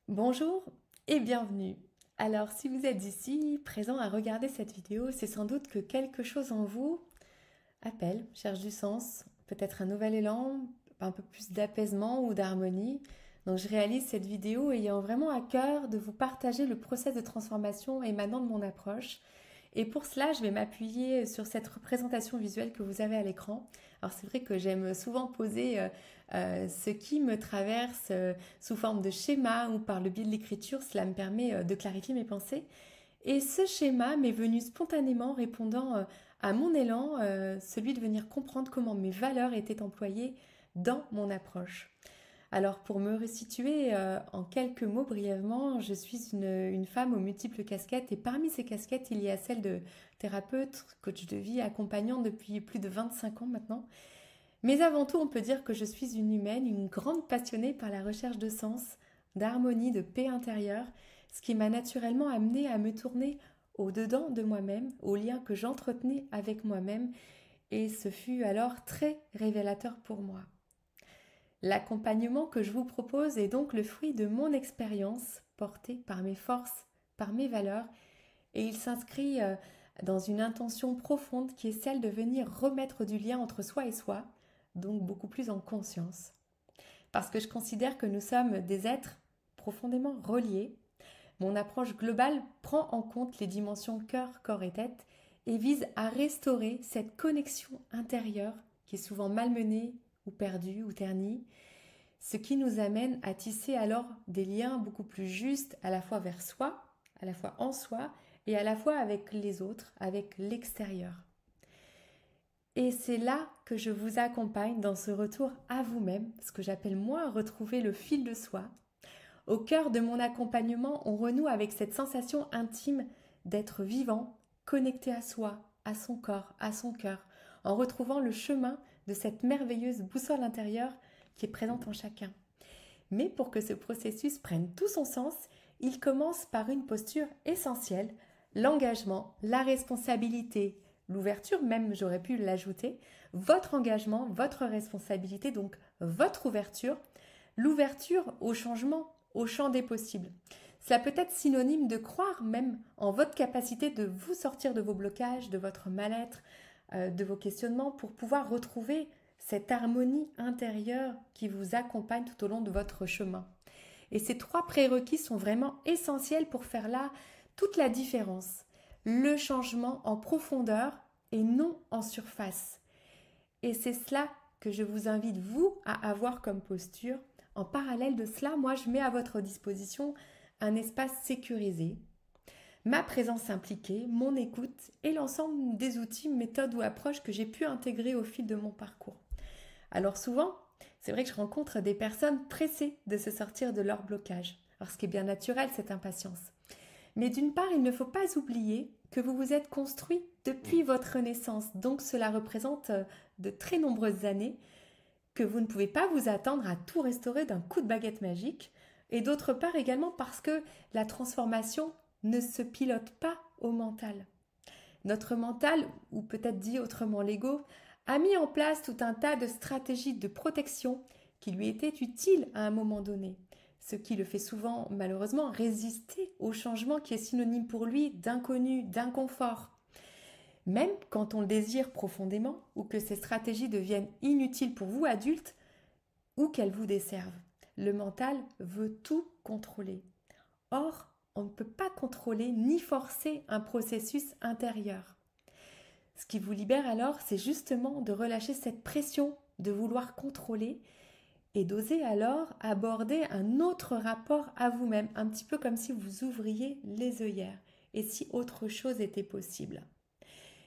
Bonjour et bienvenue. Alors, si vous êtes ici, présent à regarder cette vidéo, c'est sans doute que quelque chose en vous appelle, cherche du sens, peut-être un nouvel élan, un peu plus d'apaisement ou d'harmonie. Donc, je réalise cette vidéo ayant vraiment à cœur de vous partager le process de transformation émanant de mon approche. Et pour cela, je vais m'appuyer sur cette représentation visuelle que vous avez à l'écran. Alors c'est vrai que j'aime souvent poser ce qui me traverse sous forme de schéma ou par le biais de l'écriture. Cela me permet de clarifier mes pensées. Et ce schéma m'est venu spontanément répondant à mon élan, celui de venir comprendre comment mes valeurs étaient employées dans mon approche. Alors pour me resituer en quelques mots brièvement, je suis une femme aux multiples casquettes et parmi ces casquettes, il y a celle de thérapeute, coach de vie, accompagnante depuis plus de 25 ans maintenant. Mais avant tout, on peut dire que je suis une humaine, une grande passionnée par la recherche de sens, d'harmonie, de paix intérieure, ce qui m'a naturellement amenée à me tourner au-dedans de moi-même, aux liens que j'entretenais avec moi-même et ce fut alors très révélateur pour moi. L'accompagnement que je vous propose est donc le fruit de mon expérience portée par mes forces, par mes valeurs, et il s'inscrit dans une intention profonde qui est celle de venir remettre du lien entre soi et soi, donc beaucoup plus en conscience. Parce que je considère que nous sommes des êtres profondément reliés. Mon approche globale prend en compte les dimensions cœur, corps et tête et vise à restaurer cette connexion intérieure qui est souvent malmenée ou perdue ou ternie, ce qui nous amène à tisser alors des liens beaucoup plus justes à la fois vers soi, à la fois en soi et à la fois avec les autres, avec l'extérieur. Et c'est là que je vous accompagne dans ce retour à vous-même, ce que j'appelle moi retrouver le fil de soi. Au cœur de mon accompagnement, on renoue avec cette sensation intime d'être vivant, connecté à soi, à son corps, à son cœur, en retrouvant le chemin de cette merveilleuse boussole intérieure qui est présente en chacun. Mais pour que ce processus prenne tout son sens, il commence par une posture essentielle, l'engagement, la responsabilité, l'ouverture, même j'aurais pu l'ajouter, votre engagement, votre responsabilité, donc votre ouverture, l'ouverture au changement, au champ des possibles. Cela peut être synonyme de croire même en votre capacité de vous sortir de vos blocages, de votre mal-être, de vos questionnements pour pouvoir retrouver cette harmonie intérieure qui vous accompagne tout au long de votre chemin. Et ces trois prérequis sont vraiment essentiels pour faire là toute la différence. Le changement en profondeur et non en surface. Et c'est cela que je vous invite, vous, à avoir comme posture. En parallèle de cela, moi, je mets à votre disposition un espace sécurisé, ma présence impliquée, mon écoute et l'ensemble des outils, méthodes ou approches que j'ai pu intégrer au fil de mon parcours. Alors souvent, c'est vrai que je rencontre des personnes pressées de se sortir de leur blocage. Alors ce qui est bien naturel, cette impatience. Mais d'une part, il ne faut pas oublier que vous vous êtes construit depuis votre naissance. Donc cela représente de très nombreuses années que vous ne pouvez pas vous attendre à tout restaurer d'un coup de baguette magique. Et d'autre part également parce que la transformation ne se pilote pas au mental. Notre mental, ou peut-être dit autrement l'ego, a mis en place tout un tas de stratégies de protection qui lui étaient utiles à un moment donné, ce qui le fait souvent malheureusement résister au changement qui est synonyme pour lui d'inconnu, d'inconfort. Même quand on le désire profondément ou que ces stratégies deviennent inutiles pour vous adultes ou qu'elles vous desservent. Le mental veut tout contrôler. Or, on ne peut pas contrôler ni forcer un processus intérieur. Ce qui vous libère alors, c'est justement de relâcher cette pression de vouloir contrôler et d'oser alors aborder un autre rapport à vous-même, un petit peu comme si vous ouvriez les œillères et si autre chose était possible.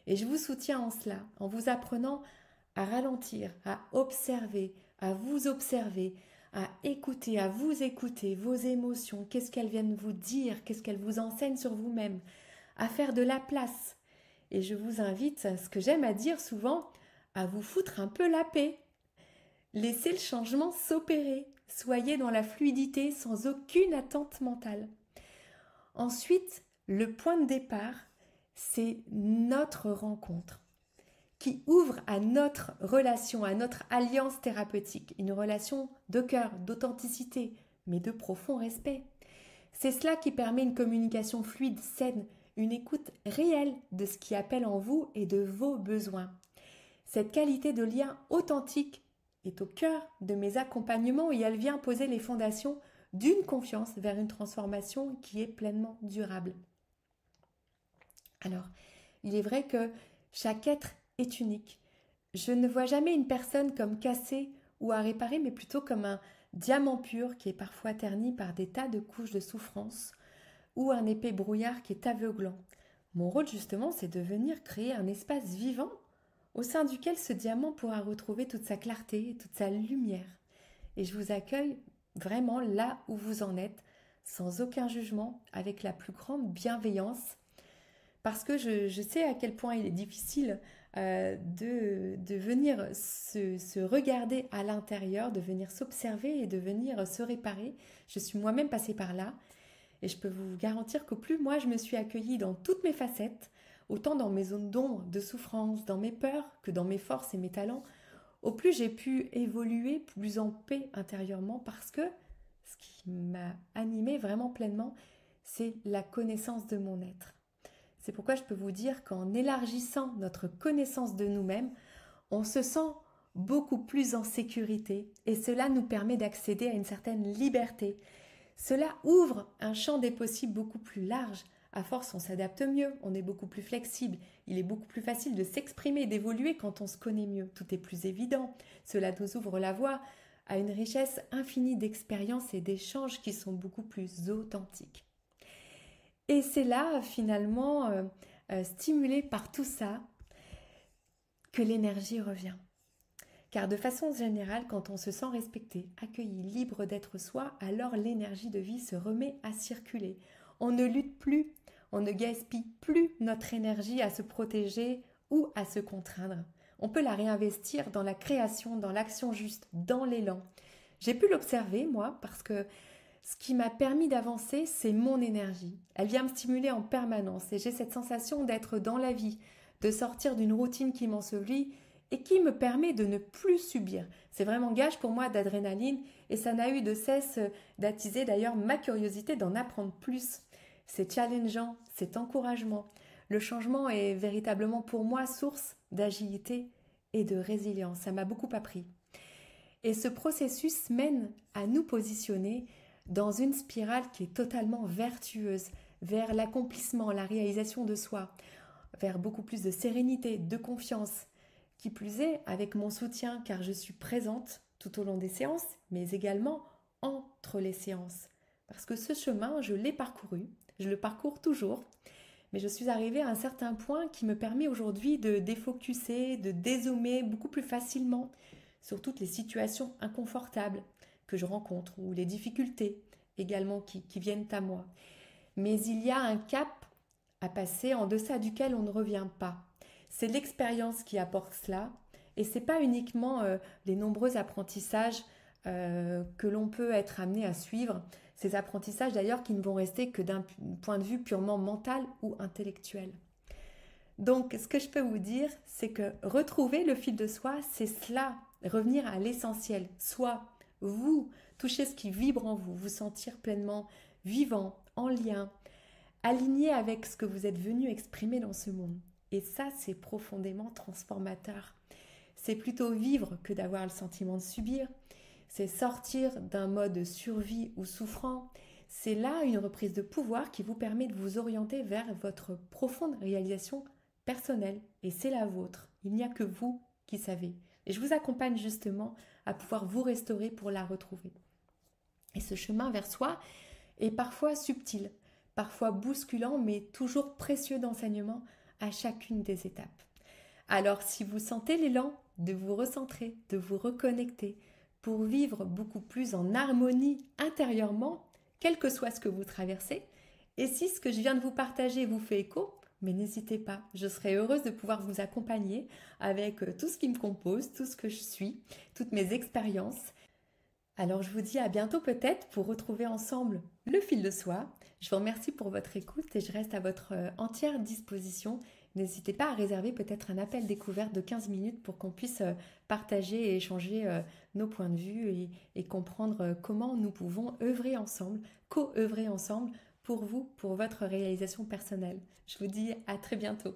Et je vous soutiens en cela, en vous apprenant à ralentir, à observer, à écouter, à vous écouter, vos émotions, qu'est-ce qu'elles viennent vous dire, qu'est-ce qu'elles vous enseignent sur vous-même, à faire de la place. Et je vous invite, ce que j'aime à dire souvent, à vous foutre un peu la paix. Laissez le changement s'opérer. Soyez dans la fluidité sans aucune attente mentale. Ensuite, le point de départ, c'est notre rencontre qui ouvre à notre relation, à notre alliance thérapeutique, une relation de cœur, d'authenticité, mais de profond respect. C'est cela qui permet une communication fluide, saine, une écoute réelle de ce qui appelle en vous et de vos besoins. Cette qualité de lien authentique est au cœur de mes accompagnements et elle vient poser les fondations d'une confiance vers une transformation qui est pleinement durable. Alors, il est vrai que chaque être est unique. Je ne vois jamais une personne comme cassée ou à réparer, mais plutôt comme un diamant pur qui est parfois terni par des tas de couches de souffrance ou un épais brouillard qui est aveuglant. Mon rôle justement, c'est de venir créer un espace vivant au sein duquel ce diamant pourra retrouver toute sa clarté et toute sa lumière. Et je vous accueille vraiment là où vous en êtes, sans aucun jugement, avec la plus grande bienveillance, parce que je sais à quel point il est difficile de venir se regarder à l'intérieur, de venir s'observer et de venir se réparer. Je suis moi-même passée par là et je peux vous garantir qu'au plus moi je me suis accueillie dans toutes mes facettes, autant dans mes zones d'ombre, de souffrance, dans mes peurs que dans mes forces et mes talents, au plus j'ai pu évoluer plus en paix intérieurement parce que ce qui m'a animée vraiment pleinement, c'est la connaissance de mon être. C'est pourquoi je peux vous dire qu'en élargissant notre connaissance de nous-mêmes, on se sent beaucoup plus en sécurité et cela nous permet d'accéder à une certaine liberté. Cela ouvre un champ des possibles beaucoup plus large. À force, on s'adapte mieux, on est beaucoup plus flexible. Il est beaucoup plus facile de s'exprimer et d'évoluer quand on se connaît mieux. Tout est plus évident. Cela nous ouvre la voie à une richesse infinie d'expériences et d'échanges qui sont beaucoup plus authentiques. Et c'est là, finalement, stimulé par tout ça, que l'énergie revient. Car de façon générale, quand on se sent respecté, accueilli, libre d'être soi, alors l'énergie de vie se remet à circuler. On ne lutte plus, on ne gaspille plus notre énergie à se protéger ou à se contraindre. On peut la réinvestir dans la création, dans l'action juste, dans l'élan. J'ai pu l'observer, moi, parce que ce qui m'a permis d'avancer, c'est mon énergie. Elle vient me stimuler en permanence et j'ai cette sensation d'être dans la vie, de sortir d'une routine qui m'ensevelit et qui me permet de ne plus subir. C'est vraiment gage pour moi d'adrénaline et ça n'a eu de cesse d'attiser d'ailleurs ma curiosité d'en apprendre plus. C'est challengeant, c'est encouragement. Le changement est véritablement pour moi source d'agilité et de résilience. Ça m'a beaucoup appris. Et ce processus mène à nous positionner dans une spirale qui est totalement vertueuse, vers l'accomplissement, la réalisation de soi, vers beaucoup plus de sérénité, de confiance. Qui plus est, avec mon soutien, car je suis présente tout au long des séances, mais également entre les séances. Parce que ce chemin, je l'ai parcouru, je le parcours toujours, mais je suis arrivée à un certain point qui me permet aujourd'hui de défocuser, de dézoomer beaucoup plus facilement sur toutes les situations inconfortables que je rencontre ou les difficultés également qui viennent à moi. Mais il y a un cap à passer en deçà duquel on ne revient pas. C'est l'expérience qui apporte cela et ce n'est pas uniquement les nombreux apprentissages que l'on peut être amené à suivre. Ces apprentissages d'ailleurs qui ne vont rester que d'un point de vue purement mental ou intellectuel. Donc ce que je peux vous dire, c'est que retrouver le fil de soi, c'est cela, revenir à l'essentiel, soit vous, toucher ce qui vibre en vous, vous sentir pleinement vivant, en lien, aligné avec ce que vous êtes venu exprimer dans ce monde. Et ça, c'est profondément transformateur. C'est plutôt vivre que d'avoir le sentiment de subir. C'est sortir d'un mode survie ou souffrant. C'est là une reprise de pouvoir qui vous permet de vous orienter vers votre profonde réalisation personnelle. Et c'est la vôtre. Il n'y a que vous qui savez. Et je vous accompagne justement à pouvoir vous restaurer pour la retrouver. Et ce chemin vers soi est parfois subtil, parfois bousculant, mais toujours précieux d'enseignement à chacune des étapes. Alors si vous sentez l'élan de vous recentrer, de vous reconnecter, pour vivre beaucoup plus en harmonie intérieurement, quel que soit ce que vous traversez, et si ce que je viens de vous partager vous fait écho, mais n'hésitez pas, je serai heureuse de pouvoir vous accompagner avec tout ce qui me compose, tout ce que je suis, toutes mes expériences. Alors je vous dis à bientôt peut-être pour retrouver ensemble le fil de soi. Je vous remercie pour votre écoute et je reste à votre entière disposition n'hésitez pas à réserver peut-être un appel découverte de 15 minutes pour qu'on puisse partager et échanger nos points de vue et comprendre comment nous pouvons œuvrer ensemble, co-œuvrer ensemble pour vous, pour votre réalisation personnelle. Je vous dis à très bientôt.